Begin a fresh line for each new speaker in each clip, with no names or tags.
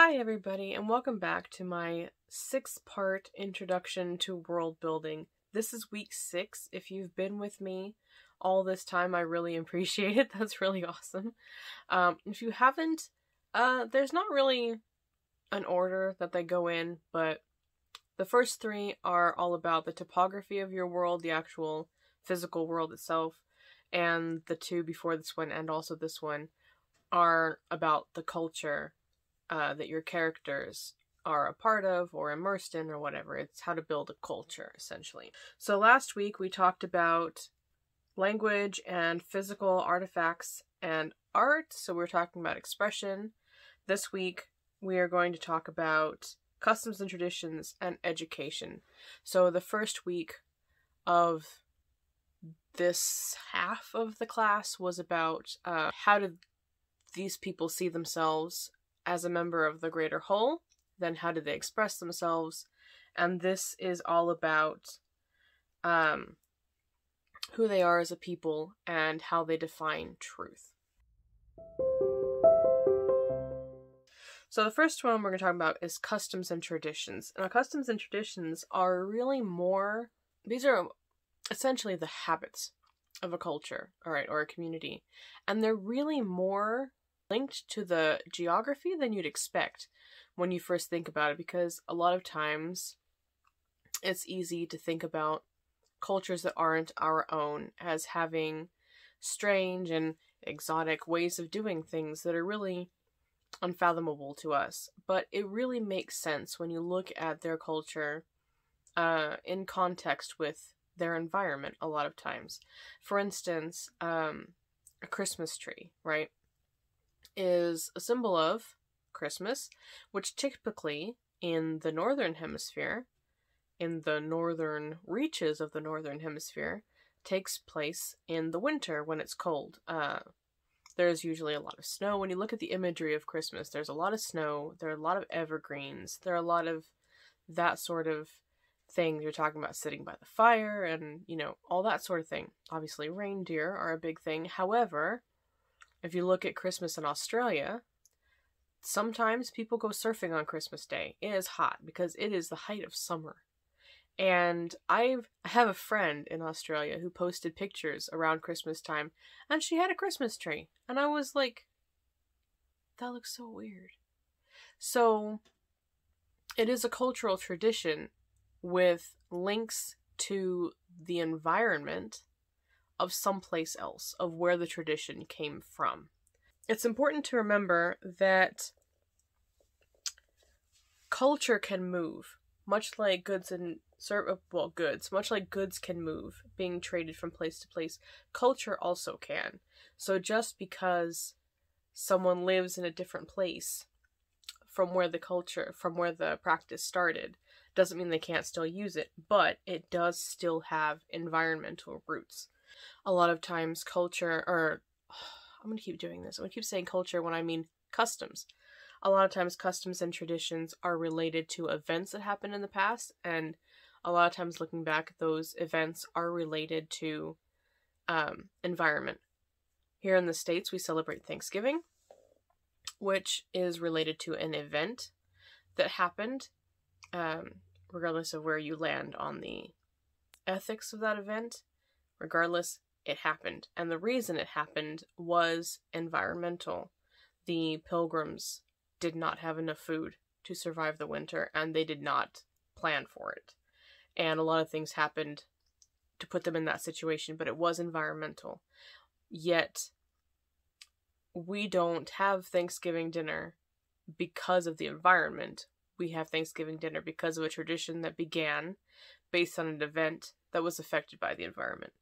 Hi everybody, and welcome back to my 6-part introduction to world building. This is week 6. If you've been with me all this time, I really appreciate it. That's really awesome. If you haven't, there's not really an order that they go in, but the first 3 are all about the topography of your world, the actual physical world itself, and the 2 before this one and also this one are about the culture that your characters are a part of or immersed in or whatever. It's how to build a culture, essentially. So last week we talked about language and physical artifacts and art, so we're talking about expression. This week we are going to talk about customs and traditions and education. So the first week of this half of the class was about how did these people see themselves as a member of the greater whole, then how do they express themselves, and this is all about who they are as a people and how they define truth. So the first one we're going to talk about is customs and traditions. Now, customs and traditions are really more, these are essentially the habits of a culture, alright, or a community, and they're really more linked to the geography than you'd expect when you first think about it, because a lot of times it's easy to think about cultures that aren't our own as having strange and exotic ways of doing things that are really unfathomable to us. But it really makes sense when you look at their culture in context with their environment a lot of times. For instance, a Christmas tree, right, is a symbol of Christmas, which typically in the northern hemisphere, in the northern reaches of the northern hemisphere, takes place in the winter when it's cold. There's usually a lot of snow. When you look at the imagery of Christmas, there's a lot of snow, there are a lot of evergreens, there are a lot of that sort of thing. You're talking about sitting by the fire and, you know, all that sort of thing. Obviously, reindeer are a big thing. However, if you look at Christmas in Australia, sometimes people go surfing on Christmas Day. It is hot because it is the height of summer. And I have a friend in Australia who posted pictures around Christmas time, and she had a Christmas tree. And I was like, that looks so weird. So it is a cultural tradition with links to the environment of someplace else, of where the tradition came from. It's important to remember that culture can move, much like goods can move, being traded from place to place. Culture also can. So just because someone lives in a different place from where the practice started, doesn't mean they can't still use it, but it does still have environmental roots. A lot of times I'm going to keep doing this. I'm going to keep saying culture when I mean customs. A lot of times customs and traditions are related to events that happened in the past, and a lot of times looking back, those events are related to environment. Here in the States, we celebrate Thanksgiving, which is related to an event that happened, regardless of where you land on the ethics of that event. Regardless, it happened. And the reason it happened was environmental. The Pilgrims did not have enough food to survive the winter, and they did not plan for it. And a lot of things happened to put them in that situation, but it was environmental. Yet, we don't have Thanksgiving dinner because of the environment. We have Thanksgiving dinner because of a tradition that began based on an event that was affected by the environment.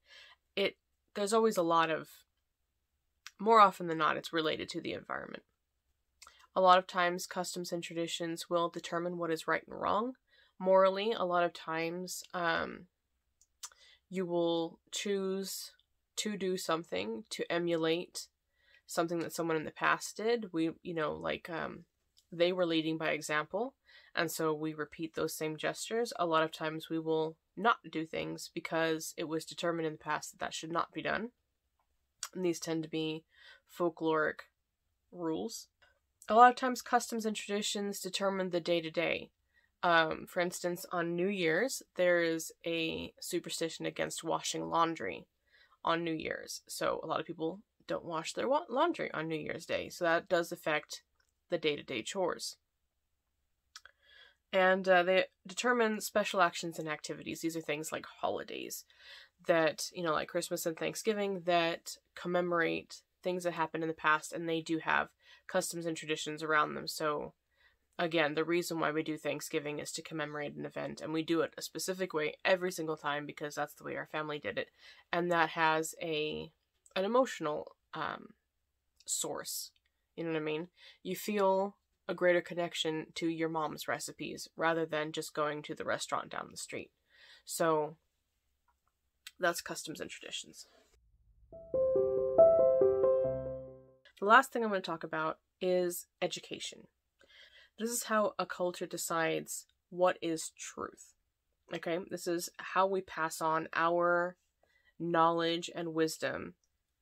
There's always more often than not, it's related to the environment. A lot of times, customs and traditions will determine what is right and wrong. Morally, a lot of times, you will choose to do something to emulate something that someone in the past did. They were leading by example, and so we repeat those same gestures. A lot of times we will not do things because it was determined in the past that should not be done. And these tend to be folkloric rules. A lot of times customs and traditions determine the day-to-day. For instance, on New Year's, there is a superstition against washing laundry on New Year's. So a lot of people don't wash their laundry on New Year's Day. So that does affect the day-to-day chores. And they determine special actions and activities. These are things like holidays that, like Christmas and Thanksgiving, that commemorate things that happened in the past, and they do have customs and traditions around them. So again, the reason why we do Thanksgiving is to commemorate an event, and we do it a specific way every single time because that's the way our family did it, and that has an emotional source. You know what I mean? You feel a greater connection to your mom's recipes rather than just going to the restaurant down the street. So that's customs and traditions. The last thing I'm going to talk about is education. This is how a culture decides what is truth. Okay? This is how we pass on our knowledge and wisdom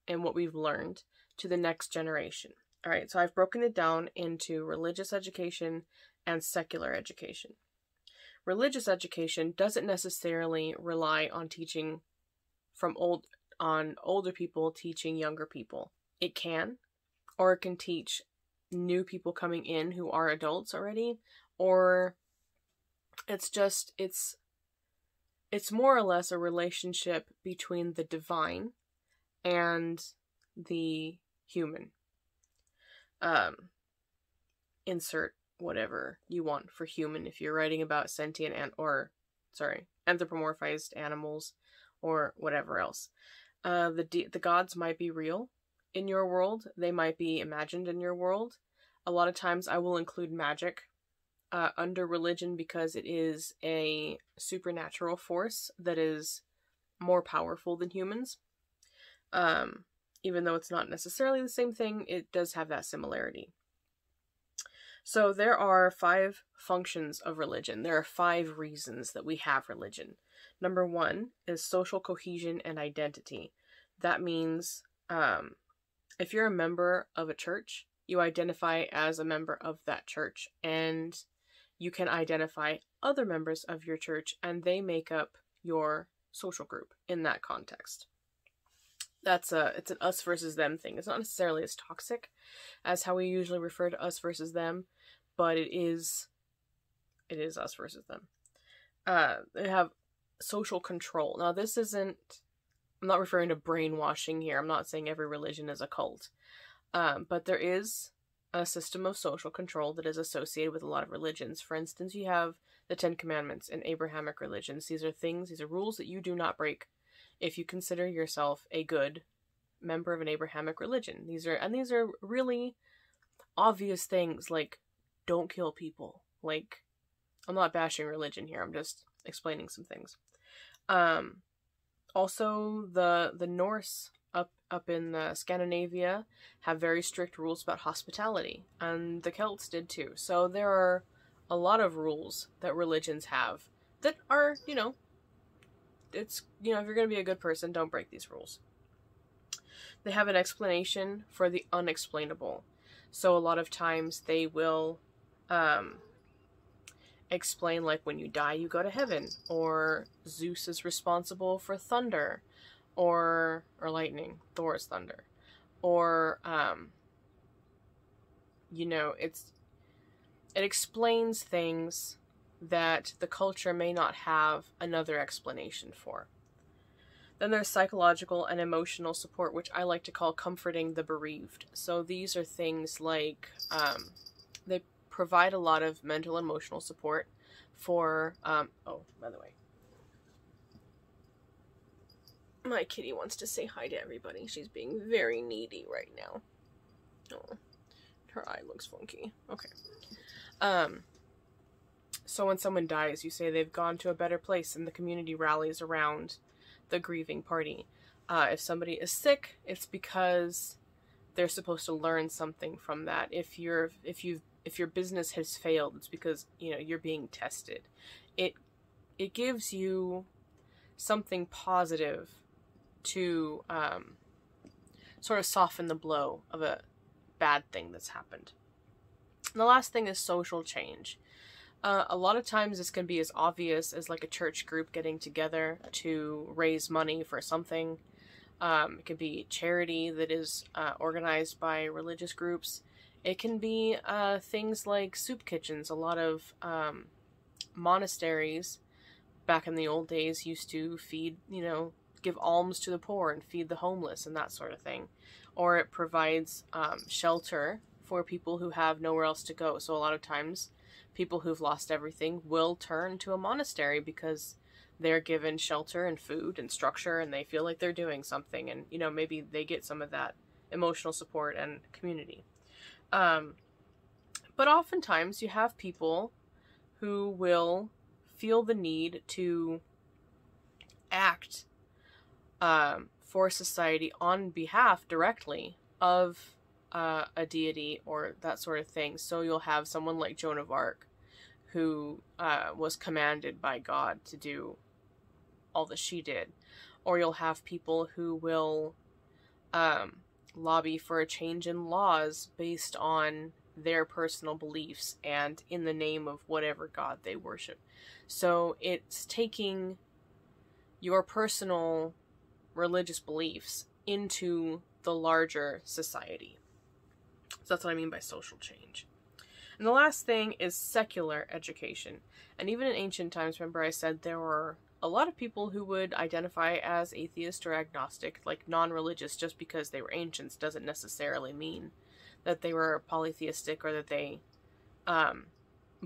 and what we've learned to the next generation. All right, so I've broken it down into religious education and secular education. Religious education doesn't necessarily rely on teaching older people teaching younger people. It can, or it can teach new people coming in who are adults already, or it's more or less a relationship between the divine and the human. Insert whatever you want for human if you're writing about sentient anthropomorphized animals or whatever else. The gods might be real in your world. They might be imagined in your world. A lot of times I will include magic under religion because it is a supernatural force that is more powerful than humans. Even though it's not necessarily the same thing, it does have that similarity. So there are 5 functions of religion. There are 5 reasons that we have religion. Number 1 is social cohesion and identity. That means if you're a member of a church, you identify as a member of that church, and you can identify other members of your church, and they make up your social group in that context. It's an us versus them thing. It's not necessarily as toxic as how we usually refer to us versus them, but it is us versus them. They have social control. Now I'm not referring to brainwashing here. I'm not saying every religion is a cult. But there is a system of social control that is associated with a lot of religions. For instance, you have the 10 Commandments in Abrahamic religions. These are rules that you do not break if you consider yourself a good member of an Abrahamic religion. These are really obvious things, like don't kill people. Like, I'm not bashing religion here, I'm just explaining some things. Also, the Norse up in Scandinavia have very strict rules about hospitality, and the Celts did too. So there are a lot of rules that religions have that are, if you're going to be a good person, don't break these rules. They have an explanation for the unexplainable. So a lot of times they will explain, like, when you die, you go to heaven, or Zeus is responsible for thunder, or lightning, Thor is thunder, or it explains things that the culture may not have another explanation for. Then there's psychological and emotional support, which I like to call comforting the bereaved. So these are things like they provide a lot of mental and emotional support for by the way, my kitty wants to say hi to everybody. She's being very needy right now. Oh, her eye looks funky. Okay. So when someone dies, you say they've gone to a better place, and the community rallies around the grieving party. If somebody is sick, it's because they're supposed to learn something from that. If your business has failed, it's because you're being tested. It gives you something positive to sort of soften the blow of a bad thing that's happened. And the last thing is social change. A lot of times this can be as obvious as like a church group getting together to raise money for something. It could be charity that is organized by religious groups. It can be things like soup kitchens. A lot of monasteries back in the old days used to feed, give alms to the poor and feed the homeless and that sort of thing. Or it provides shelter for people who have nowhere else to go. So a lot of times people who've lost everything will turn to a monastery because they're given shelter and food and structure and they feel like they're doing something, and maybe they get some of that emotional support and community. But oftentimes you have people who will feel the need to act for society on behalf directly of a deity or that sort of thing. So you'll have someone like Joan of Arc who was commanded by God to do all that she did. Or you'll have people who will lobby for a change in laws based on their personal beliefs and in the name of whatever God they worship. So it's taking your personal religious beliefs into the larger society. So that's what I mean by social change. And the last thing is secular education. And even in ancient times, remember I said there were a lot of people who would identify as atheist or agnostic, like non-religious. Just because they were ancients doesn't necessarily mean that they were polytheistic or that they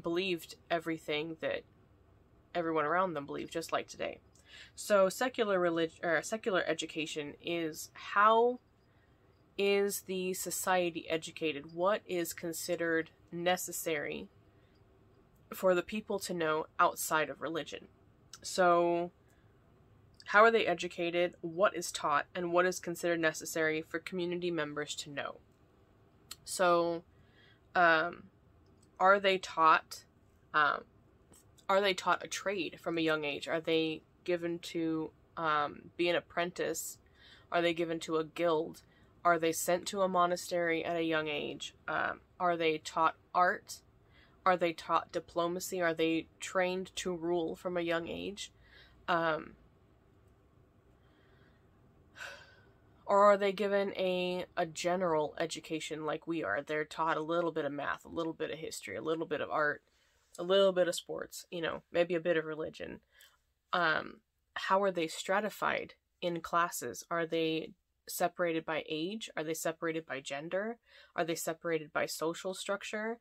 believed everything that everyone around them believed, just like today. So secular education is, how is the society educated? What is considered necessary for the people to know outside of religion? So how are they educated? What is taught? And what is considered necessary for community members to know? So are they taught a trade from a young age? Are they given to be an apprentice? Are they given to a guild? Are they sent to a monastery at a young age? Are they taught art? Are they taught diplomacy? Are they trained to rule from a young age? Or are they given a general education like we are? They're taught a little bit of math, a little bit of history, a little bit of art, a little bit of sports, maybe a bit of religion. How are they stratified in classes? Are they separated by age? Are they separated by gender? Are they separated by social structure?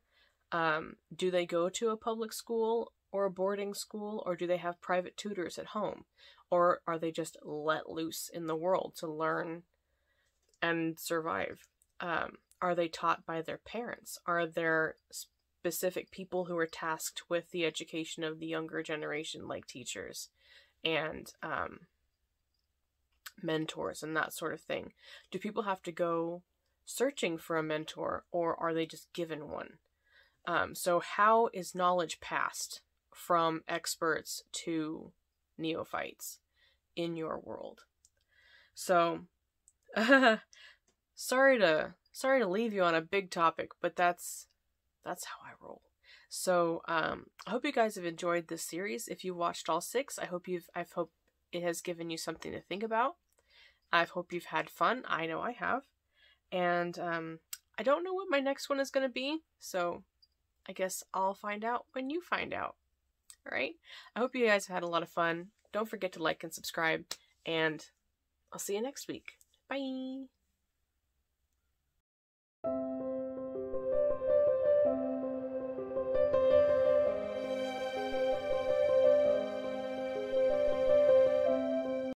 Do they go to a public school or a boarding school, or do they have private tutors at home? Or are they just let loose in the world to learn and survive? Are they taught by their parents? Are there specific people who are tasked with the education of the younger generation, like teachers and mentors and that sort of thing? Do people have to go searching for a mentor, or are they just given one? So how is knowledge passed from experts to neophytes in your world? So sorry to leave you on a big topic, but that's how I roll. So I hope you guys have enjoyed this series. If you watched all 6, I hope it has given you something to think about. I hope you've had fun. I know I have. And I don't know what my next one is going to be, so I guess I'll find out when you find out. Alright? I hope you guys have had a lot of fun. Don't forget to like and subscribe, and I'll see you next week. Bye!